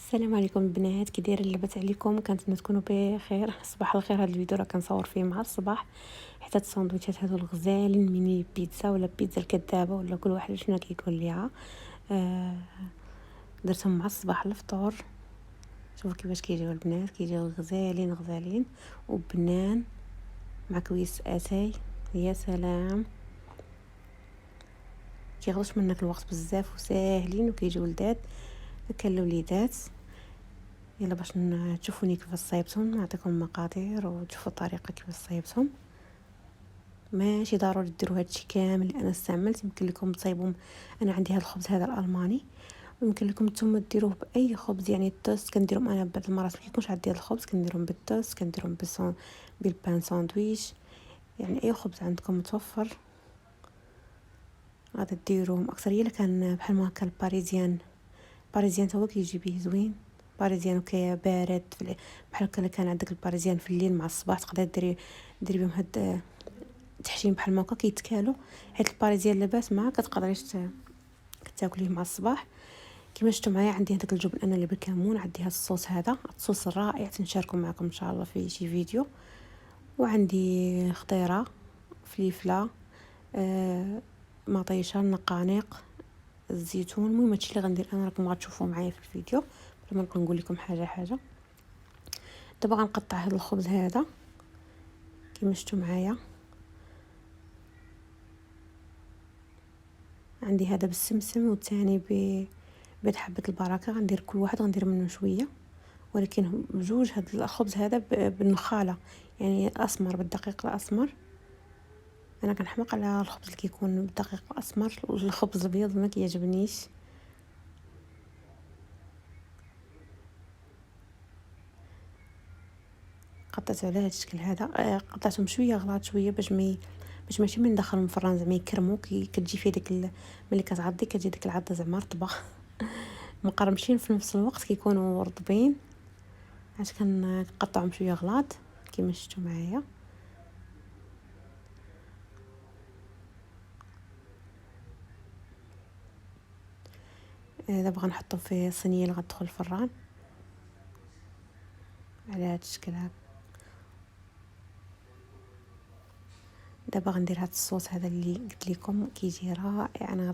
السلام عليكم البنات، كي دايرين؟ لاباس عليكم؟ كنتمنى تكونوا بخير. صباح الخير. هذا الفيديو راه كنصور فيه مع الصباح، حتى الساندويتشات هادو الغزالين ميني بيتزا ولا بيتزا الكذابه ولا كل واحد شنو كيقول ليها. درتهم مع الصباح الفطور. شوفوا كيفاش كيجيو البنات، كيجيو غزالين غزالين وبنان مع كويس اتاي. يا سلام، كياخذوش منك الوقت بزاف وساهلين وكيجيو لذاذ. كان الوليدات يلا باش تشوفوني كيفاش صايبتهم، نعطيكم مقادير وتشوفوا الطريقه كيفاش صايبتهم. ماشي ضروري ديروا هادشي كامل اللي انا استعملت، يمكن لكم تصايبوا. انا عندي هذا الخبز هذا الالماني، ويمكن لكم نتوما ديروه باي خبز. يعني التوست كنديرهم انا بعض المرات ما كيكونش عندي هذا الخبز، كنديرهم بالتوست، كنديرهم بالبان ساندويش. يعني اي خبز عندكم متوفر غادي ديروهم. اكثر الا كان بحال ما هكا الباريزيان، باريزيان هو كيجي به زوين. باريزيان وكيا بارد بحال هكا. كان عندك الباريزيان في الليل مع الصباح تقدر ديري بهم هاد تحشيم بحال ما هكا كيتكالو. حيت الباريزيان لاباس ما كتقدريش تاكليه مع الصباح. كما شفتوا معايا عندي هذاك الجبن انا اللي بالكمون، عندي هذا الصوص، هذا الصوص الرائع تنشاركو معكم ان شاء الله في شي فيديو. وعندي خضيره، فليفله، مطيشه، نقانق، الزيتون. المهم هادشي اللي غندير انا راكم غتشوفوا معايا في الفيديو بلا ما نبقى نقول لكم حاجه حاجه. دابا غنقطع هذا الخبز هذا كما شفتوا معايا. عندي هذا بالسمسم والثاني بهاد حبه البركه. غندير كل واحد غندير منه شويه، ولكن بجوج. هاد الخبز هذا بالنخاله، يعني الاسمر بالدقيق الاسمر. انا كنحماق على الخبز اللي كيكون بالدقيق الاسمر، الخبز الابيض ما كيعجبنيش. قطعت على هذا الشكل هذا. قطعتهم شويه غلاط شويه باش ماشي من داخل الفران زعما يكرموا. كتجي فيه ديك ملي كتعضي كتجي ديك العضه زعما رطبه مقرمشين في نفس الوقت كيكونوا رطبين. عاد كنقطعهم شويه غلاط كما شفتوا معايا. دابا غنحطهم في صينيه اللي غتدخل الفران على هذا الشكل هذا. دابا غندير هاد الصوص هذا اللي قلت لكم كيجي رائع. انا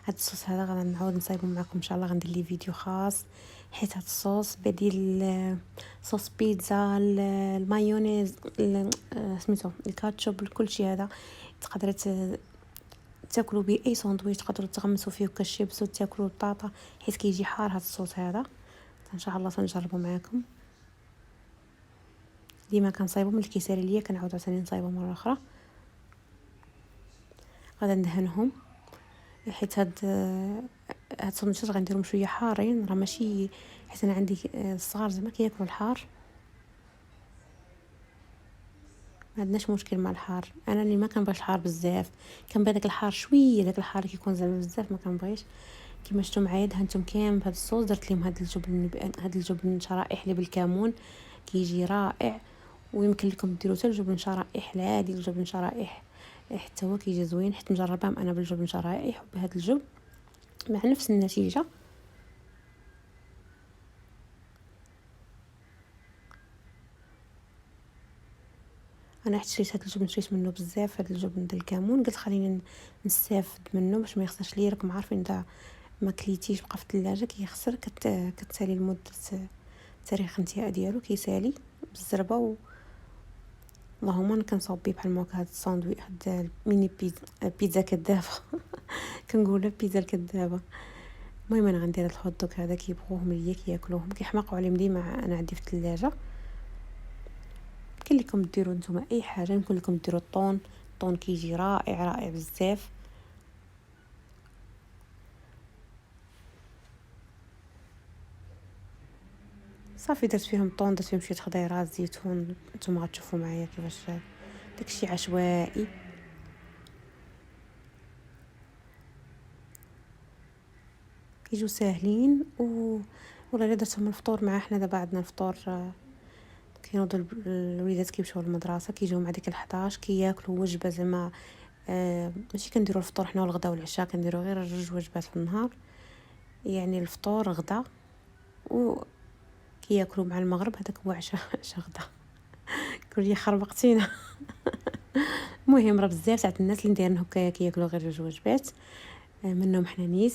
هاد الصوص هذا غنعاود نصايبو معكم ان شاء الله. غندير ليه فيديو خاص، حيت هاد الصوص بديل صوص بيتزا، المايونيز، سميتو الكاتشوب، كل شيء. هذا تقدروا تاكلوا به اي ساندويتش، تقدروا تغمسوا فيه كشيبس وتاكلوا البطاطا، حيت كيجي حار هاد الصوص هذا. ان شاء الله سنجربه معكم. ديما كنصايبو ملي كيسالي ليا كنعاود عاوتاني نصايبو مره اخرى. غادا ندهنهم، حيت هاد السندويشات غنديرهم شويه حارين، راه ماشي حيت انا عندي الصغار زعما كياكلوا الحار. ما عندناش مشكل مع الحار. انا اللي ما كنبغيش الحار بزاف، كنبغي داك الحار شويه، داك الحار كيكون زعما بزاف ما كنبغيش. كما شفتوا معايا دهنتهم كامل بهذا الصوص. درت لهم هاد الجبن شرائح اللي بالكمون كيجي رائع. ويمكن لكم ديروا حتى الجبن شرائح العادي، الجبن شرائح حتى هو كيجي زوين، حيت مجرباهم انا بالجبن شرائح وبهذا الجبن مع نفس النتيجه. انا شريت هذا الجبن، شريت منه بزاف. هذا الجبن ديال الكمون قلت خليني نستافد منه باش ما يخسرش ليا. راكم عارفين اذا ما كليتيش بقى في الثلاجه كيخسر. كتسالي لمده تاريخ الانتهاء ديالو كيسالي بالزربه اللهم انا كنصاوب بيه بحال هكا. هاد الساندويتش، هاد الميني بيتزا كذابه كنقولها بيتزا الكذابه. المهم انا غندير هاد الهوت دوغ هذا، كيبغوه ملي كياكلوهم كيحماقوا عليهم ديما. انا عندي في الثلاجه. يمكن لكم ديروا نتوما اي حاجه، يمكن لكم ديروا الطون كيجي رائع رائع بزاف. صافي درت فيهم طون، درت فيهم شويه خضيرات، زيتون. نتوما غتشوفوا معايا كيفاش داكشي عشوائي. كيجيو ساهلين والله الا درتهم الفطور مع حنا. دابا عندنا الفطور، كينوضوا الوليدات كيمشيو للمدرسه، كيجيو مع ديك 11 كياكلوا وجبه زعما. ماشي كنديروا الفطور حنا، والغدا، والعشاء كنديروا غير 2 وجبات في النهار. يعني الفطور، غدا، ماشي كنديروا الفطور حنا والغدا والعشاء كنديروا غير 2 وجبات في النهار. يعني الفطور، غدا، ماشي كنديروا الفطور حنا والغدا والعشاء كنديروا غير 2 وجبات في النهار. و كياكلوا مع المغرب. هذاك هو عشاء غدا. قول لي خربقتينا. المهم راه بزاف تاع الناس اللي ندير هكايا كياكلوا غير جوج وجبات، منهم حنا نيت.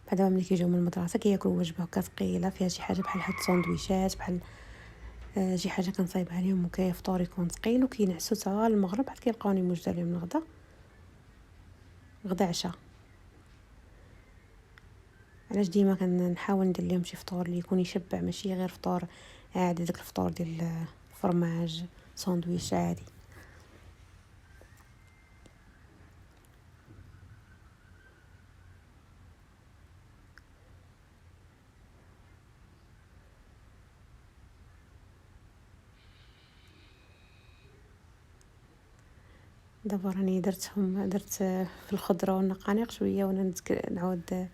بعد ملي كيجيو من المدرسه كياكلوا وجبه هكا ثقيله فيها شي حاجه بحال هاد الساندويشات، بحال شي حاجه كنصايبها لهم هكا فطور يكون ثقيل، وكينعسوا حتى المغرب. بعد كيبقاوني موجده لهم الغدا، غدا عشاء. علاش ديما كنحاول ندير لهم شي فطور اللي يكون يشبع، ماشي غير فطور عادي داك الفطور ديال الفرماج ساندويش عادي. دابا راني درت في الخضره والنقانق شويه، وانا نعاود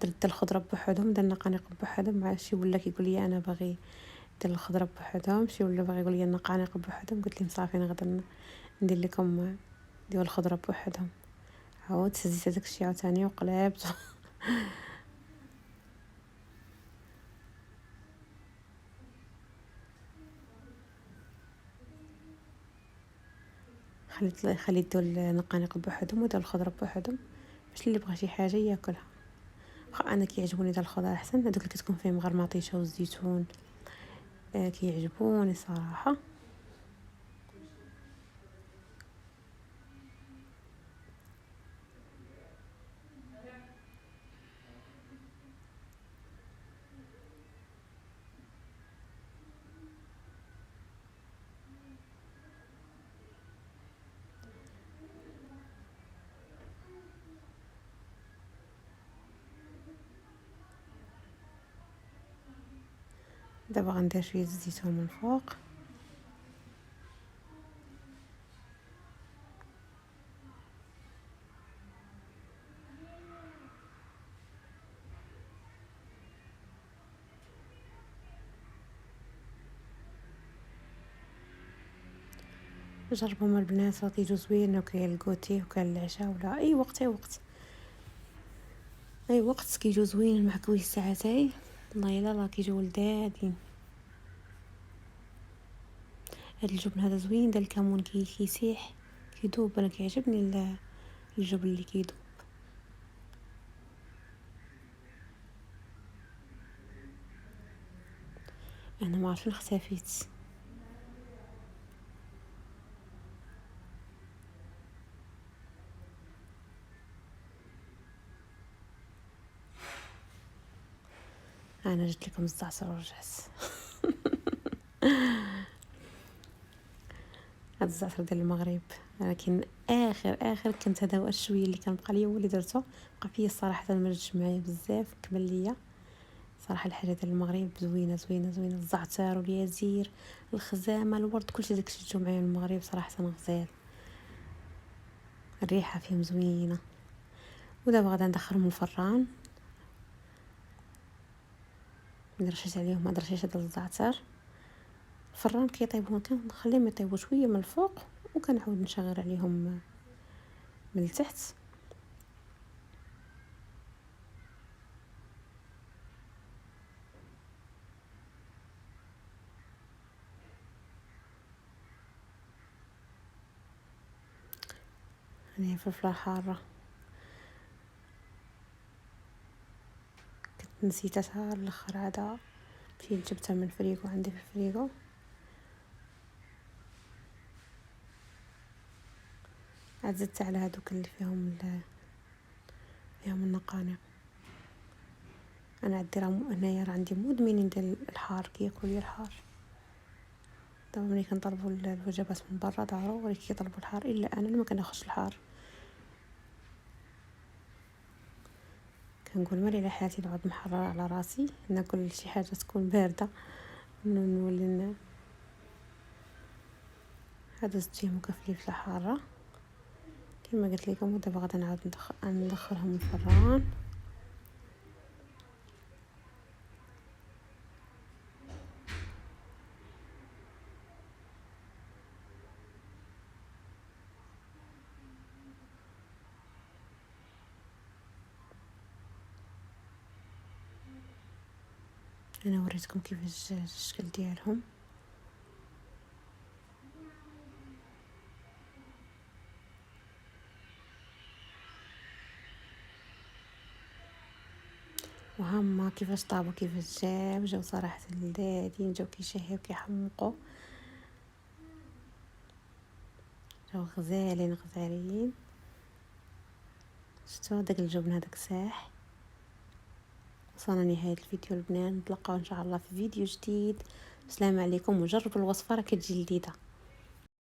درت الخضره بوحدهم، درت النقانق بوحدهم. مع شي ولا كيقول لي انا باغي ندير الخضره بوحدهم، شي ولا باغي يقول لي النقانق بوحدهم. قلت لهم صافي انا غدا ندير لكم ديال الخضره بوحدهم. عاود هزيت هذاك الشيء عاوتاني وقلبت. خليت دول النقانق بوحدهم ودول الخضره بوحدهم، باش اللي بغى شي حاجه ياكلها. انا كيعجبوني ديال الخضره احسن، هذوك اللي كتكون فيهم غير مطيشه والزيتون كيعجبوني صراحه. دابا غندير شويه الزيتون من فوق. جربوا من البنات راه كيجيو زوين، وكاين الكوتي وكاين العشاء ولا اي وقت اي وقت كيجيو زوين مع كويس ساعتين. والله الا راه كيجيو لذاذين. هاد الجبن هذا زوين، دا الكمون كيسيح كيدوب. انا كيعجبني الجبن اللي كيدوب. انا ما عرفت فين اختفيت. انا جبت لكم الزعتر ورجعت. هاد الزعتر ديال المغرب، لكن اخر كنت هذا هو الشويه اللي كان بقى لي هو اللي درته. بقى فيه الصراحه مرج معايا بزاف، كمل ليا صراحه. الحاجه ديال المغرب زوينه زوينه زوينه، الزعتر واليازير الخزامه الورد كلشي داكشي جو معايا من المغرب صراحه غزال. الريحه فيهم زوينه. ودابا غادا ندخلهم الفران. رشيت عليهم هاد الرشيشه ديال الزعتر. الفران كيطيبهم، كنخليهم يطيبوا شويه من الفوق، وكنعاود نشغل عليهم من التحت. هذه فلفله حاره كنت نسيتها الاخر، عاد مشيت جبتها من الفريغو عندي في الفريغو. عاد زدت على هذوك اللي فيهم النقانق. انا عندي هنايا عندي مدمنين ديال الحار، كياكلوا لي الحار. دابا ملي كنطلبوا الوجبات من برا ضروري كيطلبوا الحار، الا انا اللي ما كناخذش الحار. كنقول مالي على حالتي نقعد محرره على راسي، ناكل شي حاجه تكون بارده نولي. هذا زدت فلفله حاره كما قلت لكم. ودابا غادي نعاود ندخلهم الفران. انا وريتكم كيفاش الشكل ديالهم. وهما كيفاش طابوا كيفاش جاو صراحه لذاذين، جاو كيشهيو كيحمقوا، جاو غزالين. شفتوا داك الجبن هذاك ساح. وصلنا نهايه الفيديو البنات، نتلاقاو ان شاء الله في فيديو جديد. السلام عليكم، وجربوا الوصفه راه كتجي لذيذه.